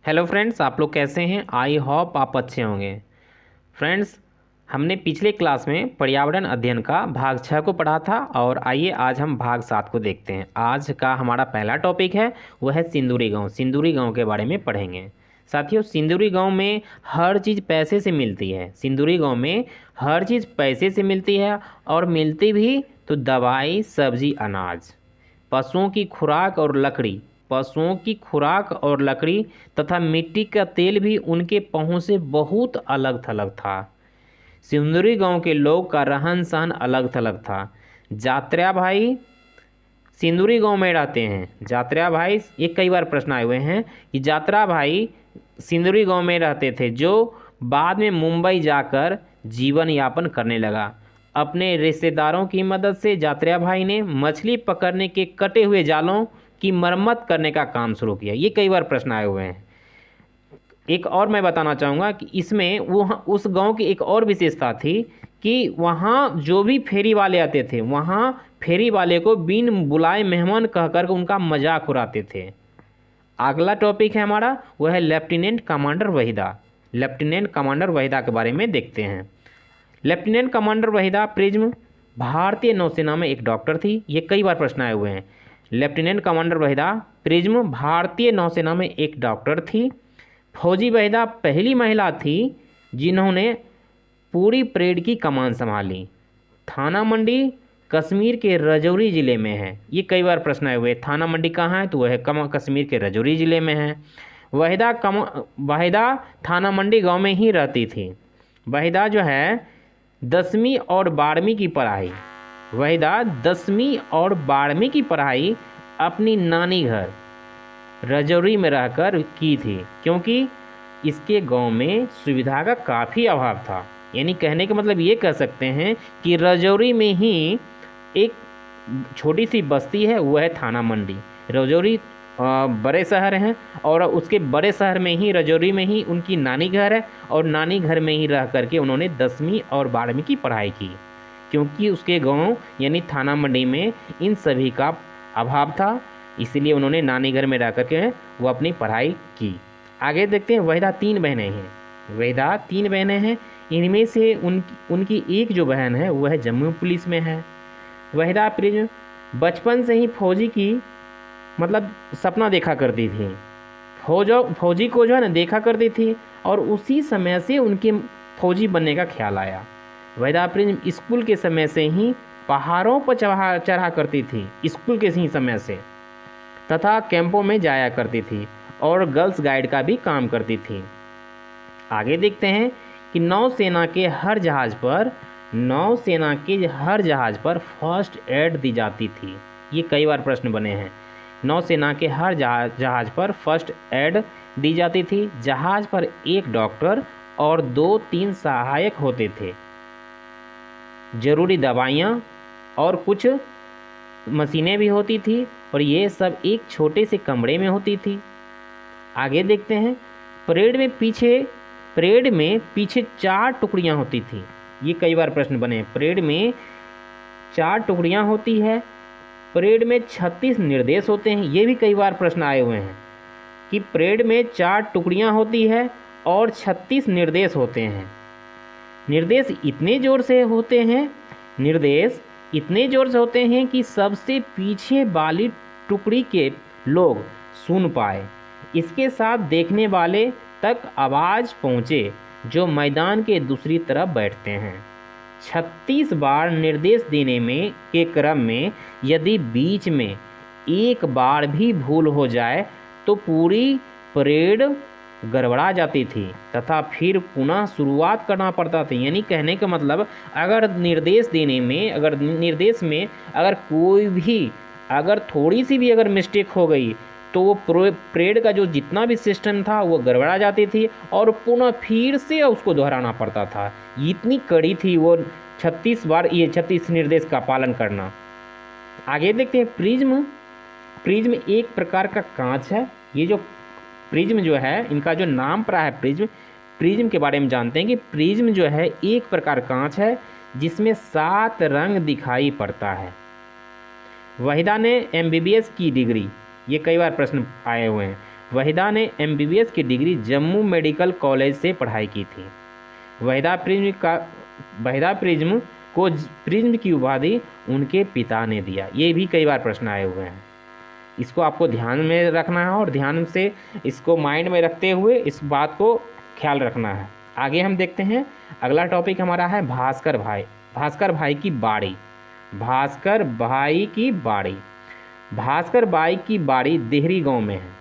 Hello friends, आप लोग कैसे हैं? आई होप आप अच्छे होंगे। फ्रेंड्स, हमने पिछले क्लास में पर्यावरण अध्ययन का भाग 6 को पढ़ा था और आइए आज हम भाग 7 को देखते हैं। आज का हमारा पहला टॉपिक है वह है सिंदूरी गांव। सिंदूरी गांव के बारे में पढ़ेंगे। साथियों, सिंदूरी गांव में हर चीज़ पैसे से मिलती है। सिंदूरी गांव में हर चीज़ पैसे से मिलती है और मिलती भी तो दवाई, सब्जी, अनाज, पशुओं की खुराक और लकड़ी, पशुओं की खुराक और लकड़ी तथा मिट्टी का तेल भी उनके पहुँच से बहुत अलग थलग था। सिंदूरी गांव के लोग का रहन सहन अलग थलग था। जात्रा भाई सिंदूरी गांव में रहते हैं। जात्रा भाई, ये कई बार प्रश्न आए हुए हैं कि जात्रा भाई सिंदूरी गांव में रहते थे, जो बाद में मुंबई जाकर जीवन यापन करने लगा। अपने रिश्तेदारों की मदद से जात्रा भाई ने मछली पकड़ने के कटे हुए जालों की मरम्मत करने का काम शुरू किया। ये कई बार प्रश्न आए हुए हैं। एक और मैं बताना चाहूँगा कि इसमें वो उस गांव की एक और विशेषता थी कि वहाँ जो भी फेरी वाले आते थे, वहाँ फेरी वाले को बिन बुलाए मेहमान कहकर उनका मजाक उड़ाते थे। अगला टॉपिक है हमारा, वह है lieutenant commander Waheeda. Lieutenant commander Waheeda के बारे में देखते हैं। लेफ्टिनेंट कमांडर वहीदा प्रिज्म भारतीय नौसेना में एक डॉक्टर थी। ये कई बार प्रश्न आए हुए हैं। लेफ्टिनेंट कमांडर वहीदा प्रिज्म भारतीय नौसेना में एक डॉक्टर थी। फौजी वहीदा पहली महिला थी जिन्होंने पूरी परेड की कमान संभाली। थाना मंडी कश्मीर के राजौरी ज़िले में है। ये कई बार प्रश्न आए हुए। थाना मंडी कहाँ है? तो वह कश्मीर के राजौरी ज़िले में है। वहीदा थाना मंडी गांव में ही रहती थी। वहीदा जो है 10वीं और 12वीं की पढ़ाई वहीदा 10वीं और 12वीं की पढ़ाई अपनी नानी घर राजौरी में रहकर की थी, क्योंकि इसके गांव में सुविधा का काफ़ी अभाव था। यानी कहने का मतलब ये कह सकते हैं कि राजौरी में ही एक छोटी सी बस्ती है, वह है थाना मंडी। राजौरी बड़े शहर हैं और उसके बड़े शहर में ही, राजौरी में ही उनकी नानी घर है और नानी घर में ही रह करके उन्होंने 10वीं और 12वीं की पढ़ाई की, क्योंकि उसके गांव यानी थाना मंडी में इन सभी का अभाव था। इसीलिए उन्होंने नानी घर में रह करके वो अपनी पढ़ाई की। आगे देखते हैं। वहीदा 3 बहनें हैं। वहीदा 3 बहनें हैं। इनमें से उनकी एक जो बहन है वह जम्मू पुलिस में है। वहीदा प्रिज्म बचपन से ही फौजी की मतलब सपना देखा करती थी। फौजी को जो है ना देखा करती थी और उसी समय से उनके फौजी बनने का ख्याल आया। वहीदा प्रिज्म स्कूल के समय से ही पहाड़ों पर चढ़ा करती थी, स्कूल के ही समय से, तथा कैंपों में जाया करती थी और गर्ल्स गाइड का भी काम करती थी। आगे देखते हैं कि नौसेना के हर जहाज़ पर फर्स्ट एड दी जाती थी। ये कई बार प्रश्न बने हैं। नौसेना के हर जहाज़ पर फर्स्ट एड दी जाती थी। जहाज़ पर एक डॉक्टर और 2-3 सहायक होते थे। ज़रूरी दवाइयाँ और कुछ मशीनें भी होती थी और ये सब एक छोटे से कमरे में होती थी। आगे देखते हैं। परेड में पीछे 4 टुकड़ियाँ होती थी। ये कई बार प्रश्न बने हैं। परेड में 4 टुकड़ियाँ होती है। परेड में 36 निर्देश होते हैं। ये भी कई बार प्रश्न आए हुए हैं कि परेड में 4 टुकड़ियाँ होती है और 36 निर्देश होते हैं। निर्देश इतने ज़ोर से होते हैं कि सबसे पीछे वाली टुकड़ी के लोग सुन पाए। इसके साथ देखने वाले तक आवाज़ पहुँचे जो मैदान के दूसरी तरफ बैठते हैं। 36 बार निर्देश देने के क्रम में यदि बीच में एक बार भी भूल हो जाए तो पूरी परेड गड़बड़ा जाती थी तथा फिर पुनः शुरुआत करना पड़ता था। यानी कहने का मतलब अगर निर्देश में कोई भी थोड़ी सी भी मिस्टेक हो गई तो वो परेड का जो जितना भी सिस्टम था वो गड़बड़ा जाती थी और पुनः फिर से उसको दोहराना पड़ता था। इतनी कड़ी थी वो 36 निर्देश का पालन करना। आगे देखते हैं। प्रिज्म एक प्रकार का कांच है। ये जो प्रिज्म जो है, इनका जो नाम पड़ा है प्रिज्म के बारे में जानते हैं कि प्रिज्म जो है एक प्रकार कांच है जिसमें 7 रंग दिखाई पड़ता है। वहीदा ने MBBS की डिग्री, ये कई बार प्रश्न आए हुए हैं, वहीदा ने MBBS की डिग्री जम्मू मेडिकल कॉलेज से पढ़ाई की थी। वहीदा प्रिज्म को प्रिज्म की उपाधि उनके पिता ने दिया। ये भी कई बार प्रश्न आए हुए हैं, इसको आपको ध्यान में रखना है और ध्यान से इसको माइंड में रखते हुए इस बात को ख्याल रखना है। आगे हम देखते हैं, अगला टॉपिक हमारा है भास्कर भाई। भास्कर भाई की बाड़ी। भास्कर भाई की बाड़ी। भास्कर भाई की बाड़ी देहरी गांव में है।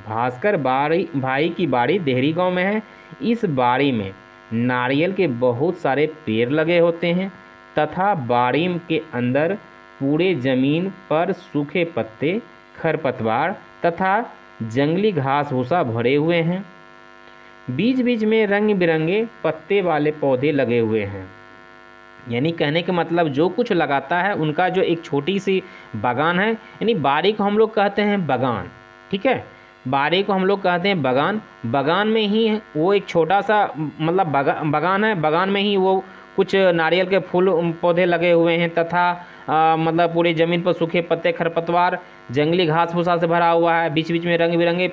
भास्कर भाई की बाड़ी देहरी गांव में है। इस बाड़ी में नारियल के बहुत सारे पेड़ लगे होते हैं तथा बाड़ी के अंदर पूरे जमीन पर सूखे पत्ते, खरपतवार तथा जंगली घास भूसा भरे हुए हैं। बीच बीच में रंग बिरंगे पत्ते वाले पौधे लगे हुए हैं। यानी कहने का मतलब जो कुछ लगाता है उनका जो एक छोटी सी बागान है, यानी बाड़ी को हम लोग कहते हैं बागान, ठीक है, बाड़ी को हम लोग कहते हैं बागान। बागान में ही वो एक छोटा सा मतलब बागान है, बागान में ही वो कुछ नारियल के फूल पौधे लगे हुए हैं तथा मतलब पूरी ज़मीन पर सूखे पत्ते, खरपतवार, जंगली घास भूसा से भरा हुआ है। बीच बीच में रंग बिरंगे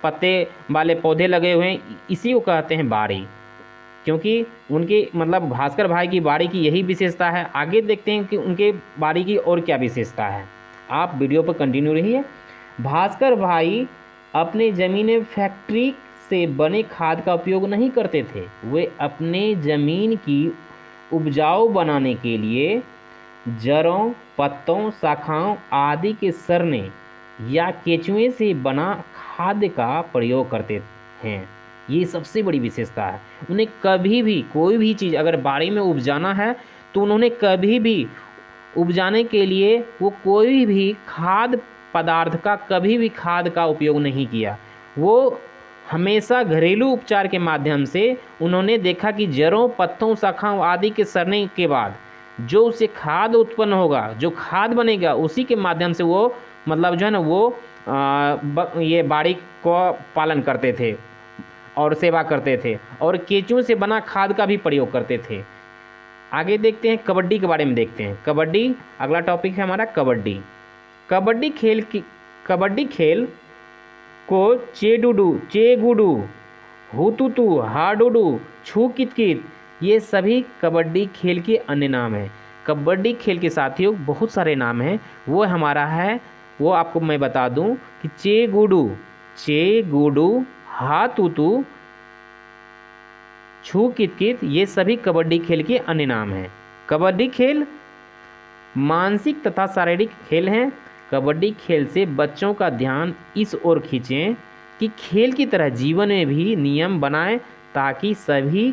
पत्ते वाले पौधे लगे हुए हैं, इसी को कहते हैं बाड़ी। क्योंकि उनकी मतलब भास्कर भाई की बाड़ी की यही विशेषता है। आगे देखते हैं कि उनके बाड़ी की और क्या विशेषता है। आप वीडियो पर कंटिन्यू रहिए। भास्कर भाई अपने ज़मीन में फैक्ट्री से बने खाद का उपयोग नहीं करते थे। वे अपने ज़मीन की उपजाऊ बनाने के लिए जड़ों, पत्तों, शाखाओं आदि के सरने या केचुए से बना खाद्य का प्रयोग करते हैं। ये सबसे बड़ी विशेषता है। उन्हें कभी भी कोई भी चीज़ अगर बाड़ी में उपजाना है तो उन्होंने कभी भी उपजाने के लिए वो कोई भी खाद्य पदार्थ का कभी भी खाद का उपयोग नहीं किया। वो हमेशा घरेलू उपचार के माध्यम से उन्होंने देखा कि जड़ों, पत्तों, शाखाओं आदि के सड़ने के बाद जो उससे खाद उत्पन्न होगा, जो खाद बनेगा, उसी के माध्यम से वो मतलब जो है ना वो ये बाड़ी को पालन करते थे और सेवा करते थे और केचुओं से बना खाद का भी प्रयोग करते थे। आगे देखते हैं, कबड्डी के बारे में देखते हैं। कबड्डी अगला टॉपिक है हमारा कबड्डी। कबड्डी खेल को चेडुडू, चेगुडू, हुतुतु, हाडुडू, छू कितकित ये सभी कबड्डी खेल के अन्य नाम हैं। कबड्डी खेल के साथियों बहुत सारे नाम हैं, वो हमारा है, वो आपको मैं बता दूं कि चेगुडू, हातुतु, छू कितकित ये सभी कबड्डी खेल के अन्य नाम हैं। कबड्डी खेल मानसिक तथा शारीरिक खेल हैं। कबड्डी खेल से बच्चों का ध्यान इस ओर खींचें कि खेल की तरह जीवन में भी नियम बनाएं ताकि सभी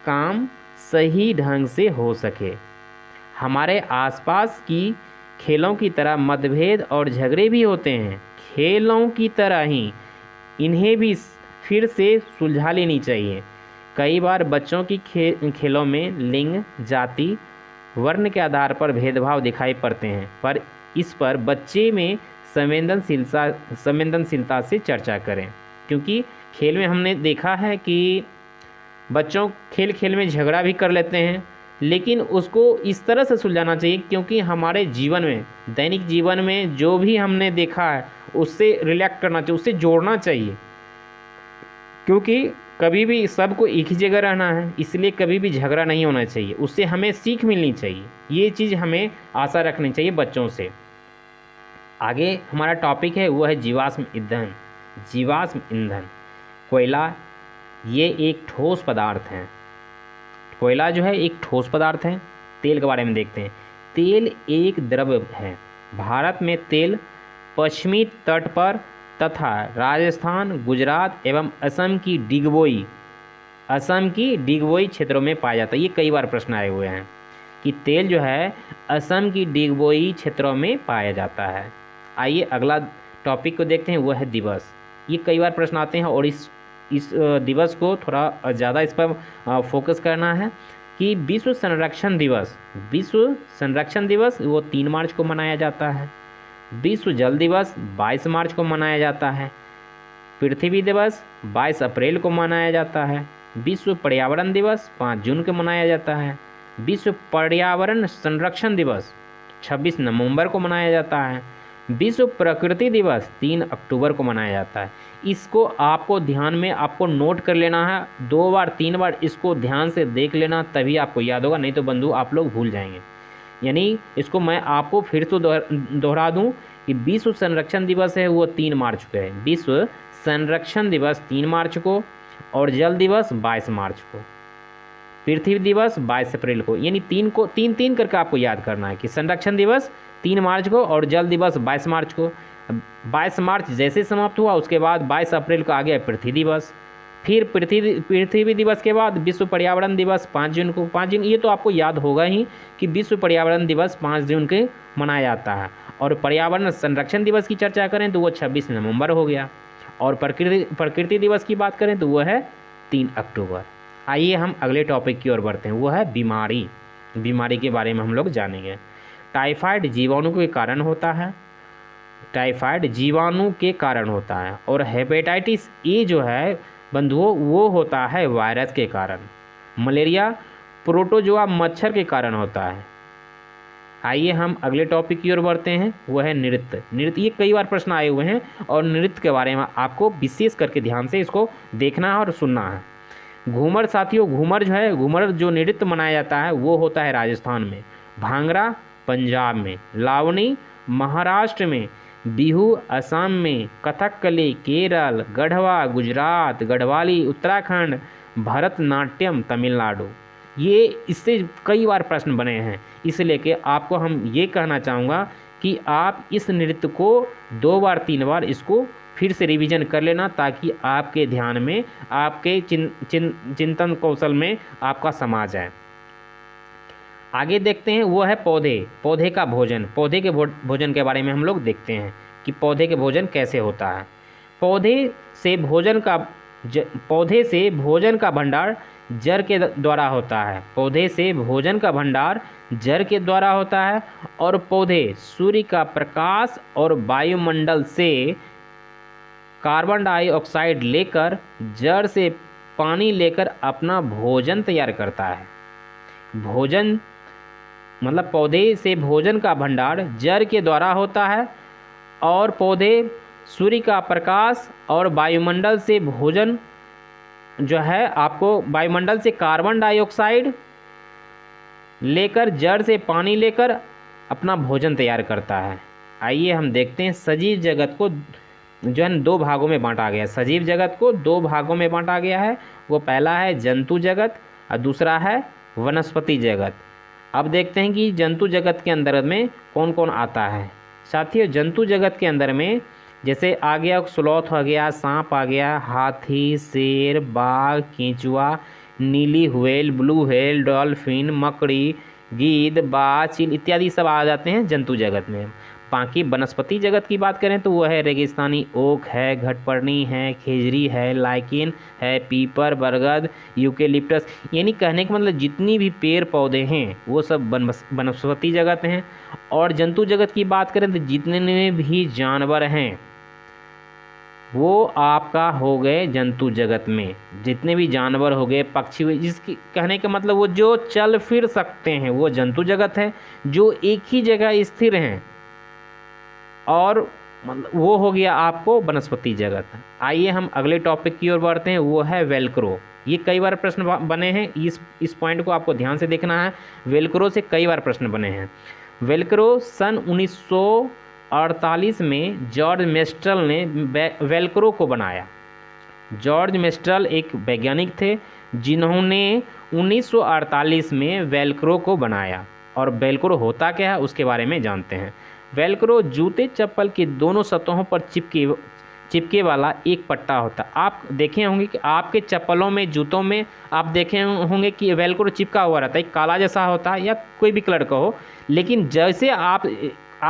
काम सही ढंग से हो सके। हमारे आसपास की खेलों की तरह मतभेद और झगड़े भी होते हैं। खेलों की तरह ही इन्हें भी फिर से सुलझा लेनी चाहिए। कई बार बच्चों की खेलों में लिंग, जाति, वर्ण के आधार पर भेदभाव दिखाई पड़ते हैं, पर इस पर बच्चे में संवेदनशीलता से चर्चा करें। क्योंकि खेल में हमने देखा है कि बच्चों खेल में झगड़ा भी कर लेते हैं, लेकिन उसको इस तरह से सुलझाना चाहिए क्योंकि हमारे जीवन में, दैनिक जीवन में जो भी हमने देखा है उससे रिलेक्ट करना चाहिए, उससे जोड़ना चाहिए। क्योंकि कभी भी सबको एक ही जगह रहना है, इसलिए कभी भी झगड़ा नहीं होना चाहिए, उससे हमें सीख मिलनी चाहिए। ये चीज़ हमें आशा रखनी चाहिए बच्चों से। आगे हमारा टॉपिक है वो है जीवाश्म ईंधन। जीवाश्म ईंधन, कोयला ये एक ठोस पदार्थ है। कोयला जो है एक ठोस पदार्थ है। तेल के बारे में देखते हैं। तेल एक द्रव्य है। भारत में तेल पश्चिमी तट पर तथा राजस्थान, गुजरात एवं असम की डिगबोई क्षेत्रों में पाया जाता है। ये कई बार प्रश्न आए हुए हैं कि तेल जो है असम की डिगबोई क्षेत्रों में पाया जाता है। आइए अगला टॉपिक को देखते हैं, वो है दिवस। ये कई बार प्रश्न आते हैं और इस दिवस को थोड़ा ज़्यादा इस पर फोकस करना है कि विश्व संरक्षण दिवस वो 3 मार्च को मनाया जाता है। विश्व जल दिवस 22 मार्च को मनाया जाता है। पृथ्वी दिवस 22 अप्रैल को मनाया जाता है। विश्व पर्यावरण दिवस 5 जून को मनाया जाता है। विश्व पर्यावरण संरक्षण दिवस 26 नवंबर को मनाया जाता है। विश्व प्रकृति दिवस 3 अक्टूबर को मनाया जाता है। इसको आपको ध्यान में आपको नोट कर लेना है, 2 बार 3 बार इसको ध्यान से देख लेना, तभी आपको याद होगा, नहीं तो बंधु आप लोग भूल जाएंगे। यानी इसको मैं आपको फिर से दोहरा दूं कि विश्व संरक्षण दिवस है वो 3 मार्च को है। विश्व संरक्षण दिवस 3 मार्च को और जल दिवस 22 मार्च को, पृथ्वी दिवस 22 अप्रैल को। यानी 3 को 3 करके आपको याद करना है कि संरक्षण दिवस 3 मार्च को और जल दिवस 22 मार्च को। 22 मार्च जैसे समाप्त हुआ उसके बाद 22 अप्रैल को आ गया पृथ्वी दिवस। फिर पृथ्वी दिवस के बाद विश्व पर्यावरण दिवस 5 जून को। 5 जून ये तो आपको याद होगा ही कि विश्व पर्यावरण दिवस 5 जून के मनाया जाता है। और पर्यावरण संरक्षण दिवस की चर्चा करें तो वो 26 नवंबर हो गया। और प्रकृति दिवस की बात करें तो वो है 3 अक्टूबर। आइए हम अगले टॉपिक की ओर बढ़ते हैं, वो है बीमारी के बारे में हम लोग जानेंगे। टाइफाइड जीवाणु के कारण होता है, टाइफाइड जीवाणु के कारण होता है। और हेपेटाइटिस ए जो है बंधुओं वो होता है वायरस के कारण। मलेरिया प्रोटोजोआ मच्छर के कारण होता है। आइए हम अगले टॉपिक की ओर बढ़ते हैं, वो है नृत्य। ये कई बार प्रश्न आए हुए हैं और नृत्य के बारे में आपको विशेष करके ध्यान से इसको देखना है और सुनना है। घूमर साथियों, घूमर जो नृत्य मनाया जाता है वो होता है राजस्थान में, भांगड़ा पंजाब में, लावनी महाराष्ट्र में, बिहू असम में, कथकली केरल, गढ़वा गुजरात, गढ़वाली उत्तराखंड, भरतनाट्यम तमिलनाडु। ये इससे कई बार प्रश्न बने हैं, इसलिए कि आपको हम ये कहना चाहूँगा कि आप इस नृत्य को 2 बार 3 बार इसको फिर से रिवीजन कर लेना, ताकि आपके ध्यान में, आपके चिंतन कौशल में आपका समा जाए। आगे देखते हैं वो है पौधे का भोजन। पौधे के भोजन के बारे में हम लोग देखते हैं कि पौधे के भोजन कैसे होता है। पौधे से भोजन का भंडार जड़ के द्वारा होता है। पौधे से भोजन का भंडार जड़ के द्वारा होता है और पौधे सूर्य का प्रकाश और वायुमंडल से कार्बन डाइऑक्साइड लेकर जड़ से पानी लेकर अपना भोजन तैयार करता है। भोजन मतलब पौधे से भोजन का भंडार जड़ के द्वारा होता है और पौधे सूर्य का प्रकाश और वायुमंडल से भोजन जो है आपको वायुमंडल से कार्बन डाइऑक्साइड लेकर जड़ से पानी लेकर अपना भोजन तैयार करता है। आइए हम देखते हैं सजीव जगत को जो है 2 भागों में बांटा गया है। सजीव जगत को 2 भागों में बांटा गया है। वो पहला है जंतु जगत और दूसरा है वनस्पति जगत। अब देखते हैं कि जंतु जगत के अंदर में कौन कौन आता है। साथियों जंतु जगत के अंदर में जैसे आ गया स्लॉथ आ गया, सांप आ गया, हाथी, शेर, बाघ, केंचुआ, नीली व्हेल, ब्लू व्हेल, डॉल्फिन, मकड़ी, गीद, बाज, चील इत्यादि सब आ जाते हैं जंतु जगत में। बाकी वनस्पति जगत की बात करें तो वो है रेगिस्तानी ओक है, घटपर्णी है, खेजरी है, लाइकेन है, पीपर, बरगद, यूकेलिप्टस। यानी कहने का मतलब जितनी भी पेड़ पौधे हैं वो सब वनस्पति जगत हैं। और जंतु जगत की बात करें तो जितने भी जानवर हैं वो आपका हो गए जंतु जगत में। जितने भी जानवर हो गए, पक्षी हुए, जिसकी कहने का मतलब वो जो चल फिर सकते हैं वो जंतु जगत है। जो एक ही जगह स्थिर हैं और मतलब वो हो गया आपको वनस्पति जगत। आइए हम अगले टॉपिक की ओर बढ़ते हैं, वो है वेलक्रो। ये कई बार प्रश्न बने हैं, इस पॉइंट को आपको ध्यान से देखना है। वेलक्रो से कई बार प्रश्न बने हैं। वेलक्रो सन 1948 में जॉर्ज मेस्ट्रल ने वेलक्रो को बनाया। जॉर्ज मेस्ट्रल एक वैज्ञानिक थे जिन्होंने 1948 में वेलक्रो को बनाया। और वेलक्रो होता क्या है उसके बारे में जानते हैं। वेलक्रो जूते चप्पल की दोनों सतहों पर चिपके वाला एक पट्टा होता है। आप देखे होंगे कि आपके चप्पलों में, जूतों में आप देखे होंगे कि वेलक्रो चिपका हुआ रहता है, काला जैसा होता है या कोई भी कलर का हो। लेकिन जैसे आप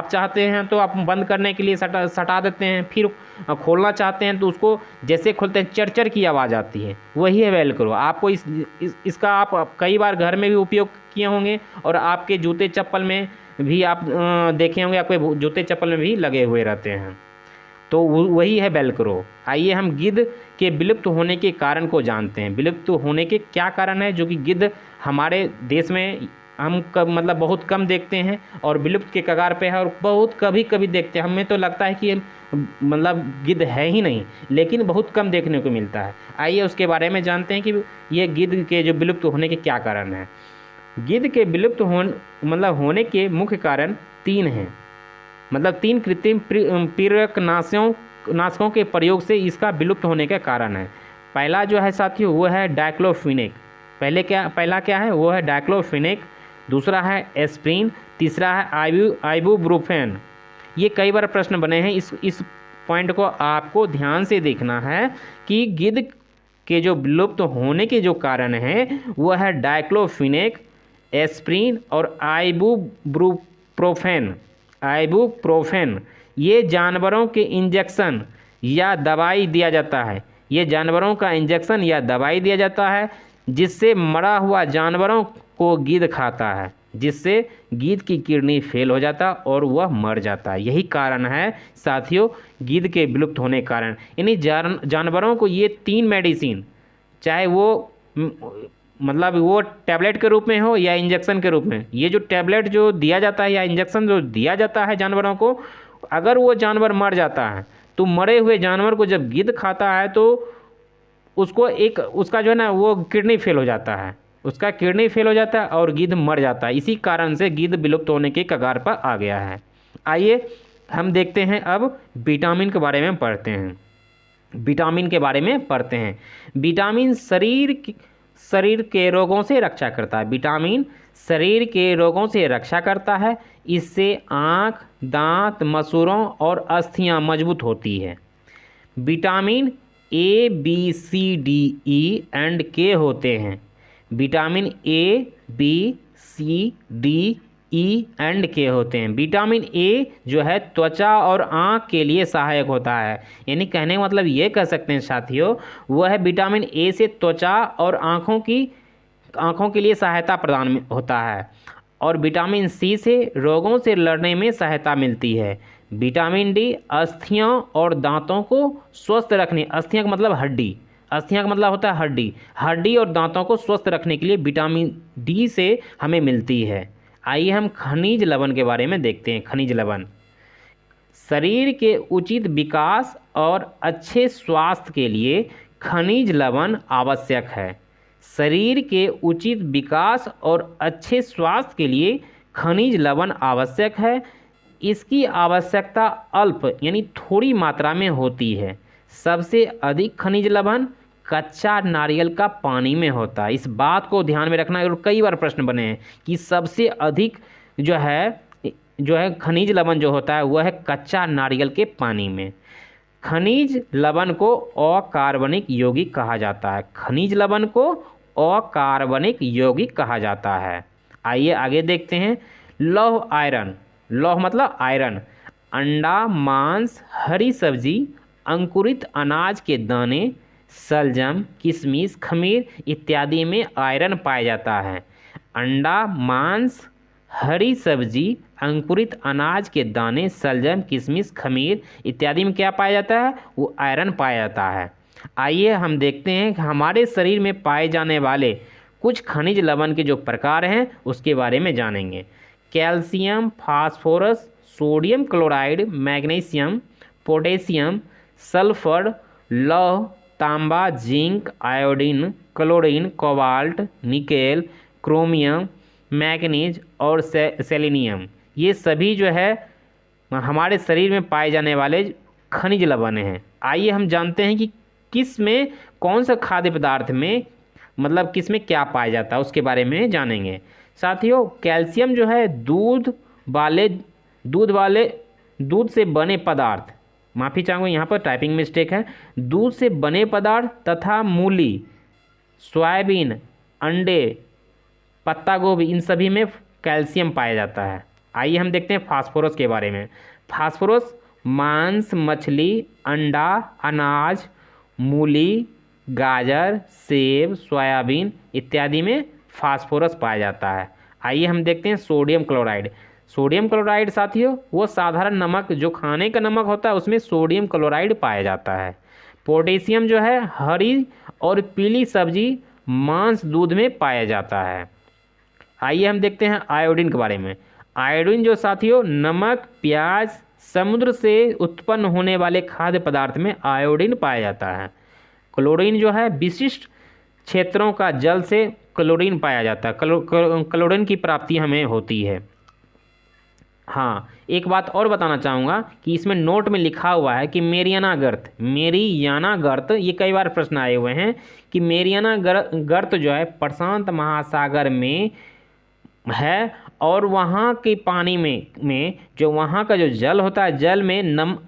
चाहते हैं तो आप बंद करने के लिए सटा देते हैं, फिर खोलना चाहते हैं तो उसको जैसे खोलते हैं चरचर की आवाज़ आती है, वही है वेलक्रो। आपको इसका आप कई बार घर में भी उपयोग किए होंगे और आपके जूते चप्पल में भी आप देखे होंगे, आपके जूते चप्पल में भी लगे हुए रहते हैं। तो वही है वेलक्रो। आइए हम गिद्ध के विलुप्त होने के कारण को जानते हैं। विलुप्त होने के क्या कारण है जो कि गिद्ध हमारे देश में हम कब मतलब बहुत कम देखते हैं और विलुप्त के कगार पे है, और बहुत कभी कभी देखते हैं। हमें तो लगता है कि मतलब गिद्ध है ही नहीं, लेकिन बहुत कम देखने को मिलता है। आइए उसके बारे में जानते हैं कि ये गिद्ध के जो विलुप्त होने के क्या कारण हैं। गिद्ध के विलुप्त होने के मुख्य कारण 3 हैं, मतलब 3 कृत्रिम नाशकों के प्रयोग से इसका विलुप्त होने का कारण है। पहला जो है साथियों वो है डाइक्लोफिनेक। पहला क्या है, वो है डाइक्लोफिनेक। दूसरा है एस्प्रिन। तीसरा है आइबुप्रोफेन। ये कई बार प्रश्न बने हैं, इस पॉइंट को आपको ध्यान से देखना है कि गिद्ध के जो विलुप्त होने के जो कारण हैं वो है डाइक्लोफिनेक, एस्प्रिन और आइबुप्रोफेन। ये जानवरों के इंजेक्शन या दवाई दिया जाता है, ये जानवरों का इंजेक्शन या दवाई दिया जाता है जिससे मरा हुआ जानवरों को गिद्ध खाता है, जिससे गिद्ध की किडनी फेल हो जाता और वह मर जाता है। यही कारण है साथियों गिद्ध के विलुप्त होने के कारण। यानी जानवरों को ये 3 मेडिसिन, चाहे वो मतलब वो टैबलेट के रूप में हो या इंजेक्शन के रूप में, ये जो टैबलेट जो दिया जाता है या इंजेक्शन जो दिया जाता है जानवरों को, अगर वो जानवर मर जाता है तो मरे हुए जानवर को जब गिद्ध खाता है तो उसका जो है ना वो किडनी फेल हो जाता है, उसका किडनी फेल हो जाता है और गिद्ध मर जाता है। इसी कारण से गिद्ध विलुप्त होने के कगार पर आ गया है। आइए हम देखते हैं अब विटामिन के बारे में पढ़ते हैं। विटामिन शरीर के रोगों से रक्षा करता है। विटामिन शरीर के रोगों से रक्षा करता है। इससे आँख, दांत, मसूड़ों और अस्थियां मजबूत होती है। Vitamin A, B, C, D, E and K होते हैं। Vitamin A, B, C, D, E and K होते हैं। विटामिन A जो है त्वचा और आँख के लिए सहायक होता है, यानी कहने का मतलब ये कह सकते हैं साथियों वह है विटामिन A से त्वचा और आँखों के लिए सहायता प्रदान होता है। और विटामिन C से रोगों से लड़ने में सहायता मिलती है। विटामिन डी अस्थियों और दांतों को स्वस्थ रखने, अस्थियां का मतलब हड्डी, अस्थियां का मतलब होता है हड्डी और दांतों को स्वस्थ रखने के लिए विटामिन डी से हमें मिलती है। आइए हम खनिज लवण के बारे में देखते हैं। खनिज लवण शरीर के उचित विकास और अच्छे स्वास्थ्य के लिए खनिज लवण आवश्यक है। शरीर के उचित विकास और अच्छे स्वास्थ्य के लिए खनिज लवण आवश्यक है। इसकी आवश्यकता अल्प यानी थोड़ी मात्रा में होती है। सबसे अधिक खनिज लवण कच्चा नारियल का पानी में होता है। इस बात को ध्यान में रखना, और कई बार प्रश्न बने हैं कि सबसे अधिक जो है खनिज लवण जो होता है वह है कच्चा नारियल के पानी में। खनिज लवण को अकार्बनिक यौगिक कहा जाता है। खनिज लवण को अकार्बनिक यौगिक कहा जाता है। आइए आगे देखते हैं। लौह आयरन, लौह मतलब आयरन, अंडा, मांस, हरी सब्जी, अंकुरित अनाज के दाने, शलजम, किशमिश, खमीर इत्यादि में आयरन पाया जाता है। अंडा, मांस, हरी सब्जी, अंकुरित अनाज के दाने, शलजम, किशमिश, खमीर इत्यादि में क्या पाया जाता है, वो आयरन पाया जाता है। आइए हम देखते हैं कि हमारे शरीर में पाए जाने वाले कुछ खनिज लवण के जो प्रकार हैं उसके बारे में जानेंगे। Calcium, phosphorus, sodium chloride, magnesium, potassium, sulphur, लौह, तांबा, zinc, iodine, chlorine, cobalt, nickel, chromium, manganese और सेलेनियम, ये सभी जो है हमारे शरीर में पाए जाने वाले खनिज लवण हैं। आइए हम जानते हैं कि किस में कौन सा खाद्य पदार्थ में मतलब किस में क्या पाया जाता है उसके बारे में जानेंगे। साथियों कैल्शियम जो है दूध से बने पदार्थ, माफ़ी चाहूँगा यहाँ पर टाइपिंग मिस्टेक है, दूध से बने पदार्थ तथा मूली, सोयाबीन, अंडे, पत्ता गोभी इन सभी में कैल्शियम पाया जाता है। आइए हम देखते हैं फास्फोरस के बारे में। फास्फोरस मांस, मछली, अंडा, अनाज, मूली, गाजर, सेब, सोयाबीन इत्यादि में फास्फोरस पाया जाता है। आइए हम देखते हैं सोडियम क्लोराइड। सोडियम क्लोराइड साथियों वो साधारण नमक जो खाने का नमक होता है उसमें सोडियम क्लोराइड पाया जाता है। पोटेशियम जो है हरी और पीली सब्जी, मांस, दूध में पाया जाता है। आइए हम देखते हैं आयोडीन के बारे में। आयोडीन जो साथियों नमक, प्याज, समुद्र से उत्पन्न होने वाले खाद्य पदार्थ में आयोडीन पाया जाता है। क्लोरीन जो है विशिष्ट क्षेत्रों का जल से क्लोरीन पाया जाता है, क्लोरीन की प्राप्ति हमें होती है। हाँ, एक बात और बताना चाहूँगा कि इसमें नोट में लिखा हुआ है कि मेरियाना गर्त, ये कई बार प्रश्न आए हुए हैं कि मेरियाना गर्त जो है प्रशांत महासागर में है, और वहाँ के पानी में जो वहाँ का जो जल होता है, जल में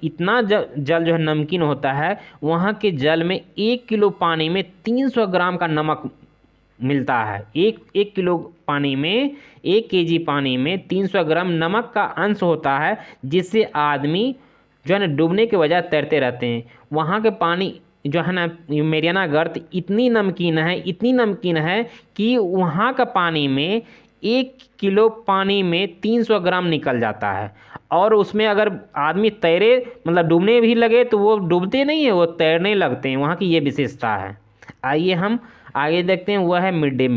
इतना जल जो है नमकीन होता है, वहाँ के जल में 1 किलो पानी में 300 ग्राम का नमक मिलता है। एक किलो पानी में 1 केजी पानी में 300 ग्राम नमक का अंश होता है, जिससे आदमी जो है ना डूबने के बजाय तैरते रहते हैं। वहाँ के पानी जो है ना मेरियाना गर्त इतनी नमकीन है कि वहाँ का पानी में 1 किलो पानी में 300 ग्राम निकल जाता है। और उसमें अगर आदमी तैरे मतलब डूबने भी लगे तो वो डूबते नहीं है, वो तैरने लगते हैं। वहाँ की ये विशेषता है। आइए हम आगे देखते हैं, वह है मिड डे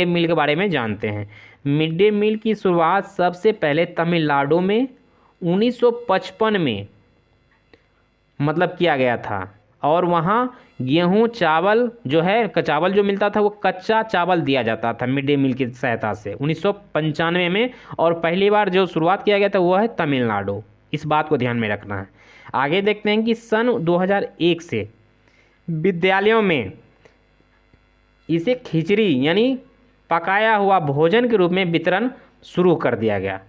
मील के बारे में जानते हैं। मिड डे मील की शुरुआत सबसे पहले तमिलनाडु में 1955 में मतलब किया गया था, और वहाँ गेहूँ चावल जो है चावल जो मिलता था वो कच्चा चावल दिया जाता था मिड डे मील की सहायता से 1995 में। और पहली बार जो शुरुआत किया गया था वो है तमिलनाडु, इस बात को ध्यान में रखना है। आगे देखते हैं कि सन 2001 से विद्यालयों में इसे खिचड़ी यानी पकाया हुआ भोजन के रूप में वितरण शुरू कर दिया गया।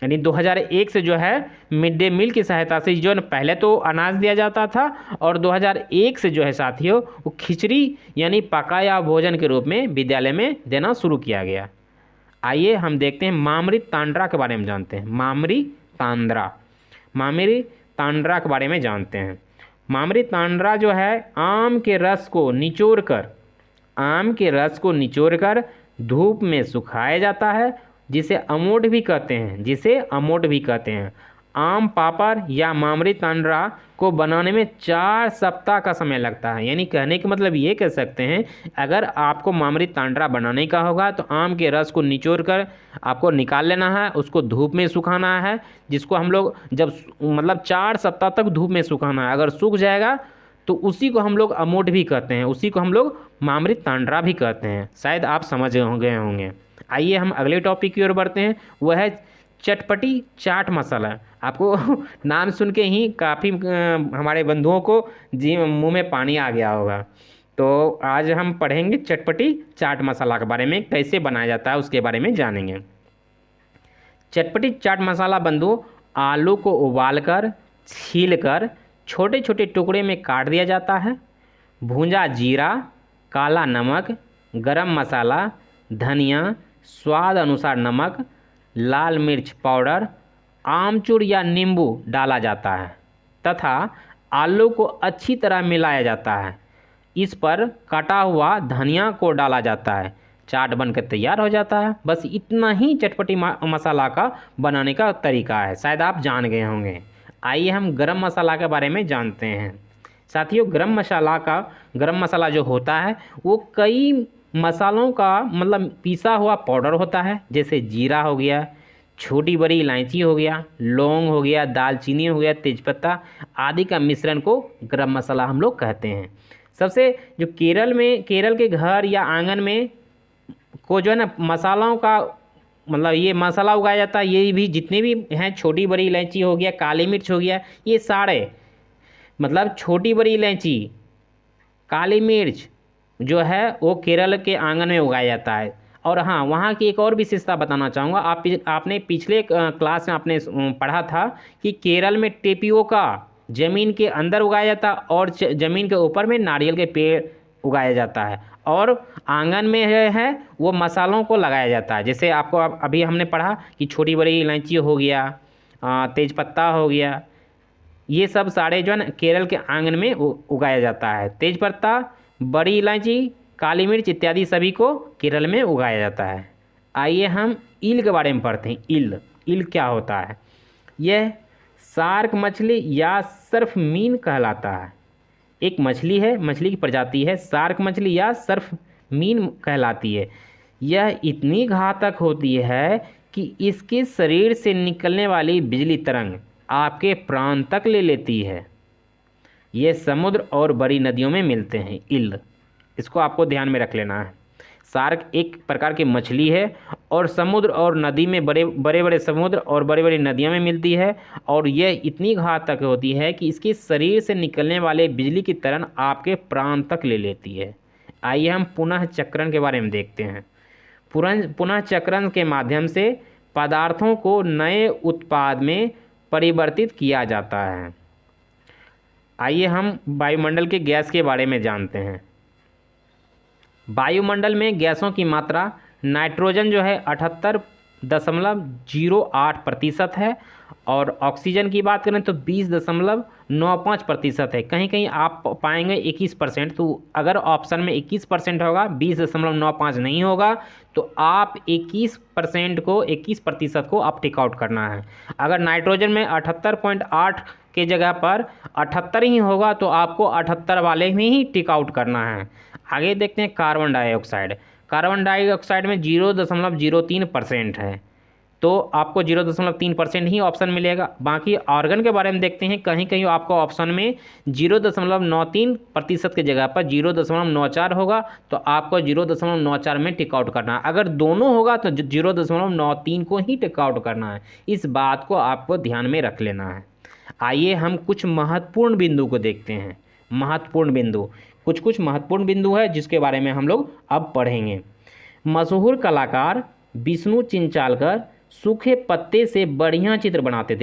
यानी 2001 से जो है मिड डे मील की सहायता से जो पहले तो अनाज दिया जाता था, और 2001 से जो है साथियों वो खिचड़ी यानी पकाया भोजन के रूप में विद्यालय में देना शुरू किया गया। आइए हम देखते हैं मामरी तांड्रा के बारे में जानते हैं। मामरी तांड्रा के बारे में जानते हैं। मामरी तांड्रा जो है आम के रस को निचोड़ कर धूप में सुखाया जाता है, जिसे अमोट भी कहते हैं। आम पापड़ या मामरी तांड्रा को बनाने में 4 सप्ताह का समय लगता है। यानी कहने का मतलब ये कह सकते हैं, अगर आपको मामरी तांड्रा बनाने का होगा तो आम के रस को निचोड़ कर आपको निकाल लेना है, उसको धूप में सुखाना है, जिसको हम लोग जब मतलब 4 सप्ताह तक धूप में सुखाना है। अगर सूख जाएगा तो उसी को हम लोग अमोट भी कहते हैं, उसी को हम लोग मामरी तांड्रा भी कहते हैं। शायद आप समझ गए होंगे। आइए हम अगले टॉपिक की ओर बढ़ते हैं, वह है चटपटी चाट मसाला। आपको नाम सुन के ही काफ़ी हमारे बंधुओं को जी मुंह में पानी आ गया होगा। तो आज हम पढ़ेंगे चटपटी चाट मसाला के बारे में, कैसे बनाया जाता है उसके बारे में जानेंगे। चटपटी चाट मसाला बंधु आलू को उबालकर छीलकर छोटे छोटे टुकड़े में काट दिया जाता है। भुंजा जीरा, काला नमक, गरम मसाला, धनिया, स्वाद अनुसार नमक, लाल मिर्च पाउडर, आमचूर या नींबू डाला जाता है तथा आलू को अच्छी तरह मिलाया जाता है। इस पर कटा हुआ धनिया को डाला जाता है। चाट बनकर तैयार हो जाता है। बस इतना ही चटपटी मसाला का बनाने का तरीका है, शायद आप जान गए होंगे। आइए हम गरम मसाला के बारे में जानते हैं। साथियों गरम मसाला जो होता है वो कई मसालों का मतलब पिसा हुआ पाउडर होता है, जैसे जीरा हो गया, छोटी बड़ी इलायची हो गया, लौंग हो गया, दालचीनी हो गया, तेज़पत्ता आदि का मिश्रण को गरम मसाला हम लोग कहते हैं। सबसे जो केरल के घर या आंगन में को जो है ना मसालों का मतलब ये मसाला उगाया जाता है। ये भी जितने भी हैं, छोटी बड़ी इलायची हो गया, काली मिर्च हो गया, ये सारे मतलब छोटी बड़ी इलायची, काली मिर्च जो है वो केरल के आंगन में उगाया जाता है। और हाँ, वहाँ की एक और विशेषता बताना चाहूँगा। आपने पिछले क्लास में आपने पढ़ा था कि केरल में टेपियोका ज़मीन के अंदर उगाया जाता है और ज़मीन के ऊपर में नारियल के पेड़ उगाया जाता है, और आंगन में है वो मसालों को लगाया जाता है। जैसे आपको अभी हमने पढ़ा कि छोटी बड़ी इलायची हो गया, तेज़पत्ता हो गया, ये सब सारे जो है ना केरल के आंगन में उगाया जाता है। तेज़पत्ता, बड़ी इलायची, काली मिर्च इत्यादि सभी को केरल में उगाया जाता है। आइए हम ईल के बारे में पढ़ते हैं। ईल क्या होता है? यह शार्क मछली या सर्फ मीन कहलाता है। एक मछली है, मछली की प्रजाति है शार्क मछली या सर्फ मीन कहलाती है। यह इतनी घातक होती है कि इसके शरीर से निकलने वाली बिजली तरंग आपके प्राण तक ले लेती है। ये समुद्र और बड़ी नदियों में मिलते हैं। ईल, इसको आपको ध्यान में रख लेना है। शार्क एक प्रकार की मछली है और समुद्र और नदी में बड़े बड़े समुद्र और बड़ी बड़ी नदियों में मिलती है, और यह इतनी घातक होती है कि इसके शरीर से निकलने वाले बिजली की तरंग आपके प्राण तक ले लेती है। आइए हम पुनः चक्रण के बारे में देखते हैं। पुनः चक्रण के माध्यम से पदार्थों को नए उत्पाद में परिवर्तित किया जाता है। आइए हम वायुमंडल के गैस के बारे में जानते हैं। वायुमंडल में गैसों की मात्रा नाइट्रोजन जो है 78.08% है, और ऑक्सीजन की बात करें तो 20.95% है। कहीं कहीं आप पाएंगे 21%। तो अगर ऑप्शन में 21% होगा, 20.95 नहीं होगा, तो आप 21% को आप टिक आउट करना है। अगर नाइट्रोजन में 78.8 के जगह पर 78 ही होगा, तो आपको 78 वाले में ही टिक आउट करना है। आगे देखते हैं कार्बन डाइऑक्साइड। कार्बन डाइऑक्साइड में 0.03% है, तो आपको 0.3% ही ऑप्शन मिलेगा। बाकी ऑर्गन के बारे में देखते हैं। कहीं कहीं आपको ऑप्शन में 0.93% के जगह पर 0.94 होगा, तो आपको 0.94 में टिक आउट करना है। अगर दोनों होगा तो 0.93 को ही टिक आउट करना है। इस बात को आपको ध्यान में रख लेना है। आइए हम कुछ महत्वपूर्ण बिंदु को देखते हैं। महत्वपूर्ण बिंदु, कुछ महत्वपूर्ण बिंदु है जिसके बारे में हम लोग अब पढ़ेंगे। मशहूर कलाकार विष्णु चिंचालकर सूखे पत्ते से बढ़िया चित्र बनाते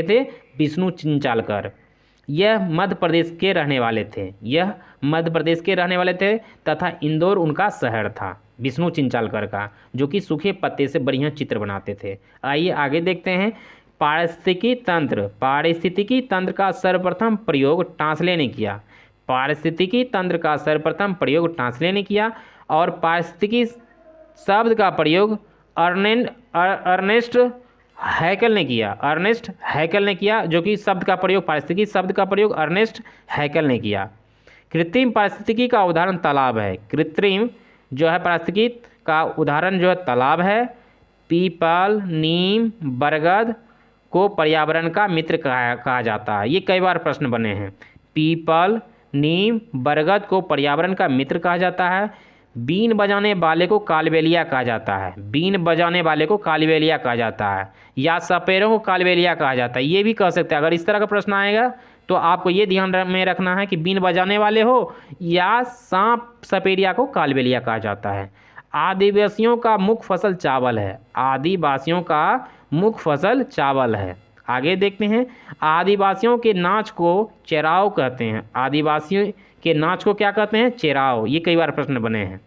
थे। विष्णु चिंचालकर यह मध्य प्रदेश के रहने वाले थे तथा इंदौर उनका शहर था, विष्णु चिंचालकर का, जो कि सूखे पत्ते से बढ़िया चित्र बनाते थे। आइए आगे देखते हैं। पारिस्थितिकी तंत्र का सर्वप्रथम प्रयोग टांसले ने किया। और पारिस्थितिकी शब्द का प्रयोग अर्नेस्ट हैकल ने किया, जो कि पारिस्थितिकी शब्द का प्रयोग अर्नेस्ट हैकल ने किया। कृत्रिम पारिस्थितिकी का उदाहरण तालाब है। कृत्रिम जो है पारिस्थितिकी का उदाहरण जो है तालाब है। पीपल, नीम, बरगद को पर्यावरण का मित्र कहा जाता है। ये कई बार प्रश्न बने हैं। पीपल, नीम, बरगद को पर्यावरण का मित्र कहा जाता है। बीन बजाने वाले को कालबेलिया कहा जाता है। या सपेरों को कालबेलिया कहा जाता है, ये भी कह सकते हैं। अगर इस तरह का प्रश्न आएगा तो आपको ये ध्यान में रखना है कि बीन बजाने वाले हो या सांप सपेरिया को कालबेलिया कहा जाता है। आदिवासियों का मुख्य फसल चावल है। आगे देखते हैं। आदिवासियों के नाच को चेराव कहते हैं। चेराव। ये कई बार प्रश्न बने हैं।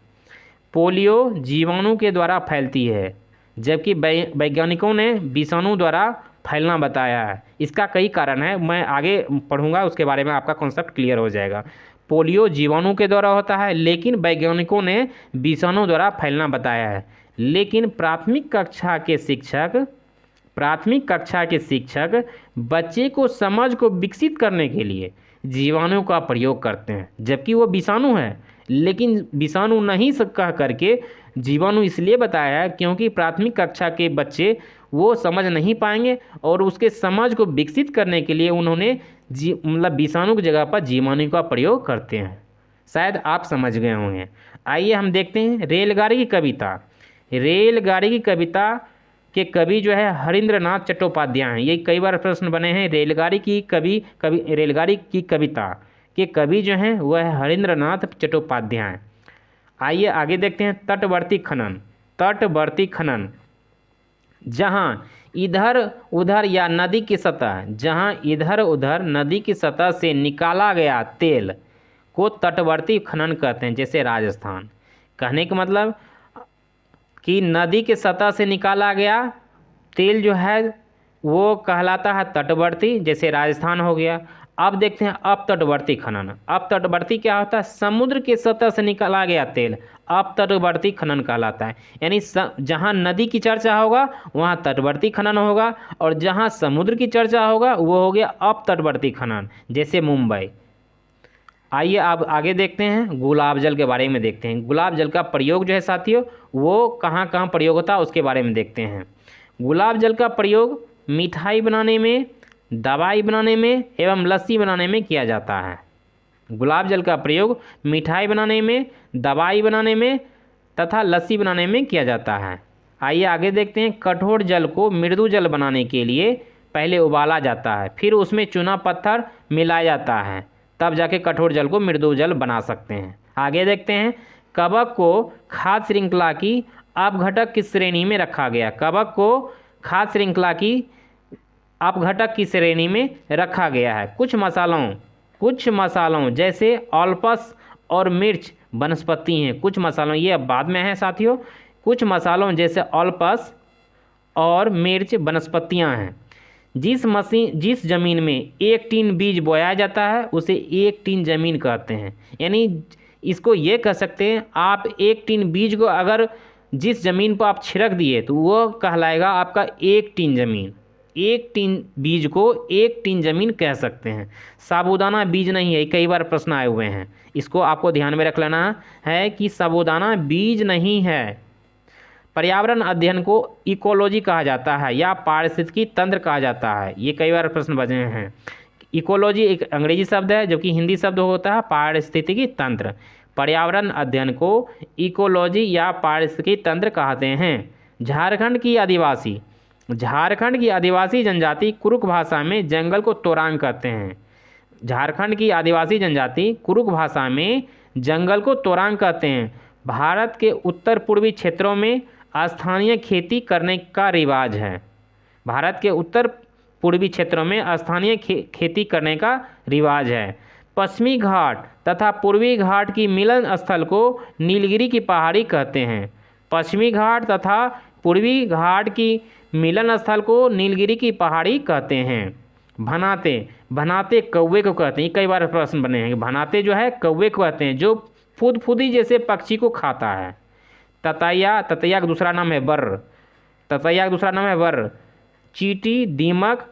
पोलियो जीवाणु के द्वारा फैलती है, जबकि वैज्ञानिकों ने विषाणु द्वारा फैलना बताया है। इसका कई कारण है, मैं आगे पढ़ूंगा, उसके बारे में आपका कॉन्सेप्ट क्लियर हो जाएगा। पोलियो जीवाणु के द्वारा होता है, लेकिन वैज्ञानिकों ने विषाणु द्वारा फैलना बताया है। लेकिन प्राथमिक कक्षा के शिक्षक बच्चे को समझ को विकसित करने के लिए जीवाणु का प्रयोग करते हैं, जबकि वो विषाणु है, लेकिन विषाणु नहीं कह करके जीवाणु इसलिए बताया है क्योंकि प्राथमिक कक्षा के बच्चे वो समझ नहीं पाएंगे, और उसके समझ को विकसित करने के लिए उन्होंने विषाणु की जगह पर जीवाणु का प्रयोग करते हैं। शायद आप समझ गए होंगे। आइए हम देखते हैं रेलगाड़ी की कविता के कवि जो है हरींद्रनाथ चट्टोपाध्याय हैं। ये कई बार प्रश्न बने हैं। रेलगाड़ी की कविता के कवि जो हैं वह है हरींद्रनाथ चट्टोपाध्याय। आइए आगे देखते हैं। तटवर्ती खनन, जहाँ इधर उधर नदी की सतह से निकाला गया तेल को तटवर्ती खनन कहते हैं। जैसे राजस्थान, कहने का मतलब कि नदी के सतह से निकाला गया तेल जो है वो कहलाता है तटवर्ती, जैसे राजस्थान हो गया। अब देखते हैं अपतटवर्ती खनन। अपतटवर्ती क्या होता है? समुद्र के सतह से निकाला गया तेल अपतटवर्ती खनन कहलाता है। यानी जहाँ नदी की चर्चा होगा वहाँ तटवर्ती खनन होगा, और जहाँ समुद्र की चर्चा होगा वो हो गया अपतटवर्ती खनन, जैसे मुंबई। आइए अब आगे देखते हैं, गुलाब जल के बारे में देखते हैं। गुलाब जल का प्रयोग जो है साथियों वो कहाँ कहाँ प्रयोग होता है उसके बारे में देखते हैं। गुलाब जल का प्रयोग मिठाई बनाने में, दवाई बनाने में एवं लस्सी बनाने में किया जाता है। गुलाब जल का प्रयोग मिठाई बनाने में, दवाई बनाने में तथा लस्सी बनाने में किया जाता है। आइए आगे देखते हैं, कठोर जल को मृदु जल बनाने के लिए पहले उबाला जाता है, फिर उसमें चूना पत्थर मिलाया जाता है, तब जाके कठोर जल को मृदु जल बना सकते हैं। आगे देखते हैं, कवक को खाद्य श्रृंखला की अपघटक की श्रेणी में रखा गया। कवक को खाद्य श्रृंखला की अपघटक की श्रेणी में रखा गया है। कुछ मसालों जैसे ऑल्पस और मिर्च वनस्पति हैं। कुछ मसालों, ये अब बाद में है साथियों, कुछ मसालों जैसे ऑल्पस और मिर्च वनस्पतियां हैं। जिस ज़मीन में 1 टीन बीज बोया जाता है उसे 1 टीन ज़मीन कहते हैं। यानी इसको ये कह सकते हैं, आप 1 टीन बीज को अगर जिस ज़मीन पर आप छिड़क दिए तो वो कहलाएगा आपका 1 टीन ज़मीन। 1 टीन बीज को 1 टीन ज़मीन कह सकते हैं। साबूदाना बीज नहीं है, कई बार प्रश्न आए हुए हैं, इसको आपको ध्यान में रख लेना है कि साबूदाना बीज नहीं है। पर्यावरण अध्ययन को इकोलॉजी कहा जाता है या पारिस्थितिकी तंत्र कहा जाता है, ये कई बार प्रश्न बचे हैं। इकोलॉजी एक अंग्रेजी शब्द है जो कि हिंदी शब्द होता है पारिस्थितिकी तंत्र। पर्यावरण अध्ययन को इकोलॉजी या पारिस्थितिकी तंत्र कहते हैं। झारखंड की आदिवासी जनजाति कुरुक भाषा में जंगल को तोरांग कहते हैं। झारखंड की आदिवासी जनजाति कुरुक भाषा में जंगल को तोरांग कहते हैं। भारत के उत्तर पूर्वी क्षेत्रों में स्थानीय खेती करने का रिवाज है। भारत के उत्तर पूर्वी क्षेत्रों में स्थानीय खेती करने का रिवाज है। पश्चिमी घाट तथा पूर्वी घाट की मिलन स्थल को नीलगिरी की पहाड़ी कहते हैं। पश्चिमी घाट तथा पूर्वी घाट की मिलन स्थल को नीलगिरी की पहाड़ी कहते हैं। भनाते कौवे को कहते हैं, कई बार प्रश्न बने हैं। भनाते जो है कौवे को कहते हैं जो फुदफुदी जैसे पक्षी को खाता है। ततैया का दूसरा नाम है वर्र। चींटी, दीमक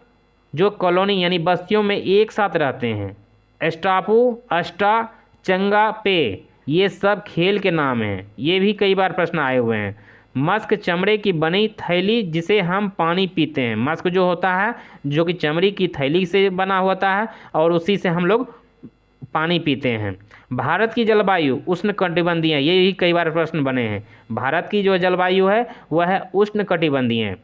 जो कॉलोनी यानी बस्तियों में एक साथ रहते हैं। स्टापू, अस्टा, चंगा, पे, ये सब खेल के नाम हैं, ये भी कई बार प्रश्न आए हुए हैं। मस्क चमड़े की बनी थैली जिसे हम पानी पीते हैं। मस्क जो होता है जो कि चमड़ी की थैली से बना होता है और उसी से हम लोग पानी पीते हैं। भारत की जलवायु उष्णकटिबंधीय, ये भी कई बार प्रश्न बने हैं। भारत की जो जलवायु है वह है उष्णकटिबंधीय।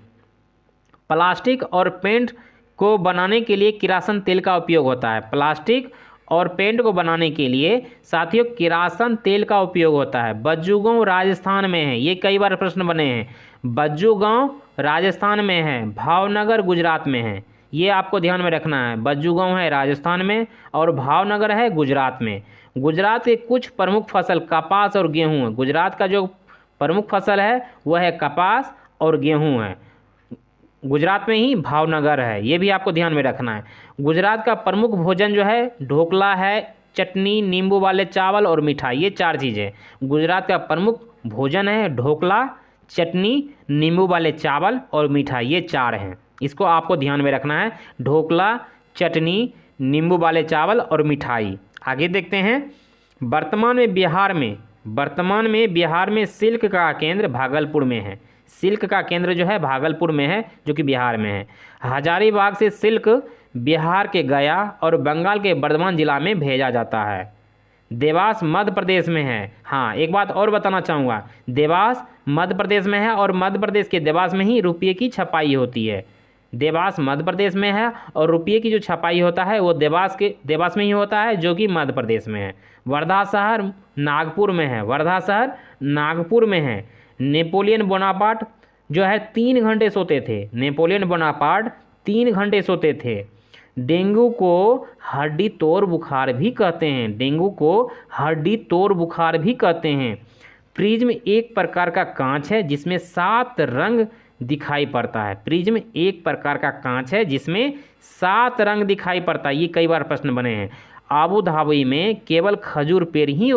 प्लास्टिक और पेंट को बनाने के लिए किरासन तेल का उपयोग होता है। प्लास्टिक और पेंट को बनाने के लिए साथियों किरासन तेल का उपयोग होता है। बज्जू गांव राजस्थान में है, ये कई बार प्रश्न बने हैं। बज्जू गांव राजस्थान में है, भावनगर गुजरात में है, ये आपको ध्यान में रखना है। बज्जू गांव है राजस्थान में और भावनगर है गुजरात में। गुजरात के कुछ प्रमुख फसल कपास और गेहूँ है। गुजरात का जो प्रमुख फसल है वह है कपास और गेहूँ है। गुजरात में ही भावनगर है, ये भी आपको ध्यान में रखना है। गुजरात का प्रमुख भोजन जो है ढोकला है, चटनी, नींबू वाले चावल और मिठाई, ये 4 चीज़ें गुजरात का प्रमुख भोजन है। ढोकला, चटनी, नींबू वाले चावल और मिठाई, ये 4 हैं, इसको आपको ध्यान में रखना है। ढोकला, चटनी, नींबू वाले चावल और मिठाई। आगे देखते हैं, वर्तमान में बिहार में सिल्क का केंद्र भागलपुर में है। सिल्क का केंद्र जो है भागलपुर में है जो कि बिहार में है। हजारीबाग से सिल्क बिहार के गया और बंगाल के बर्धमान जिला में भेजा जाता है। देवास मध्य प्रदेश में है। हाँ, एक बात और बताना चाहूँगा, देवास मध्य प्रदेश में है और मध्य प्रदेश के देवास में ही रुपये की छपाई होती है। देवास मध्य प्रदेश में है और रुपये की जो छपाई होता है वो देवास में ही होता है जो कि मध्य प्रदेश में है। वर्धा शहर नागपुर में है। नेपोलियन बोनापार्ट जो है 3 घंटे सोते थे। नेपोलियन बोनापार्ट 3 घंटे सोते थे। डेंगू को हड्डी तोड़ बुखार भी कहते हैं। प्रिज्म एक प्रकार का कांच है जिसमें 7 रंग दिखाई पड़ता है। प्रिज्म एक प्रकार का कांच है जिसमें 7 रंग दिखाई पड़ता है, ये कई बार प्रश्न बने हैं। अबू धाबी में केवल खजूर पेड़ ही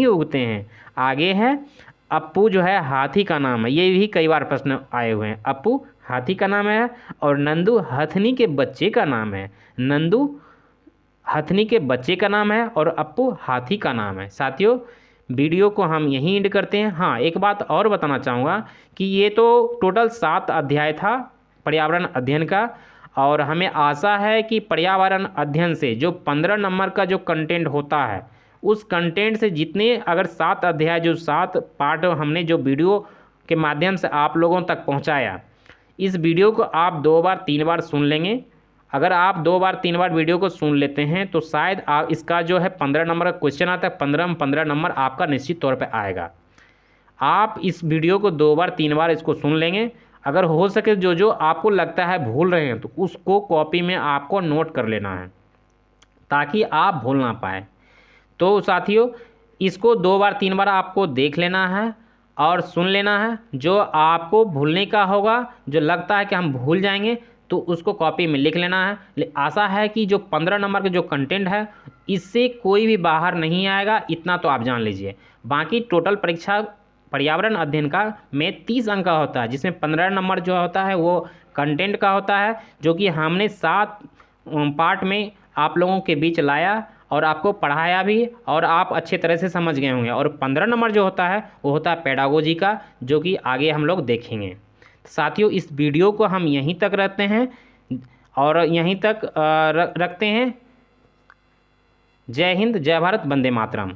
उगते हैं। आगे है अप्पू जो है हाथी का नाम है, ये भी कई बार प्रश्न आए हुए हैं। अप्पू हाथी का नाम है और नंदू हथनी के बच्चे का नाम है। नंदू हथनी के बच्चे का नाम है और अप्पू हाथी का नाम है। साथियों वीडियो को हम यहीं एंड करते हैं। हाँ, एक बात और बताना चाहूँगा कि ये तो टोटल 7 अध्याय था पर्यावरण अध्ययन का, और हमें आशा है कि पर्यावरण अध्ययन से जो 15 नंबर का जो कंटेंट होता है, उस कंटेंट से जितने अगर 7 अध्याय जो 7 पार्ट हमने जो वीडियो के माध्यम से आप लोगों तक पहुंचाया, इस वीडियो को आप 2 बार 3 बार सुन लेंगे। अगर आप 2 बार 3 बार वीडियो को सुन लेते हैं तो शायद आप इसका जो है 15 नंबर का क्वेश्चन आता है, 15 में 15 नंबर आपका निश्चित तौर पर आएगा। आप इस वीडियो को 2 बार 3 बार इसको सुन लेंगे। अगर हो सके जो जो आपको लगता है भूल रहे हैं तो उसको कॉपी में आपको नोट कर लेना है ताकि आप भूल ना पाए। तो साथियों इसको 2 बार 3 बार आपको देख लेना है और सुन लेना है। जो आपको भूलने का होगा, जो लगता है कि हम भूल जाएंगे, तो उसको कॉपी में लिख लेना है। आशा है कि जो 15 नंबर का जो कंटेंट है इससे कोई भी बाहर नहीं आएगा, इतना तो आप जान लीजिए। बाकी टोटल परीक्षा पर्यावरण अध्ययन का में 30 अंक का होता है, जिसमें 15 नंबर जो होता है वो कंटेंट का होता है, जो कि हमने 7 पार्ट में आप लोगों के बीच लाया और आपको पढ़ाया भी, और आप अच्छे तरह से समझ गए होंगे। और 15 नंबर जो होता है वो होता है पेडागोजी का, जो कि आगे हम लोग देखेंगे। साथियों इस वीडियो को हम यहीं तक रखते हैं और यहीं तक रखते हैं। जय हिंद, जय भारत, वंदे मातरम।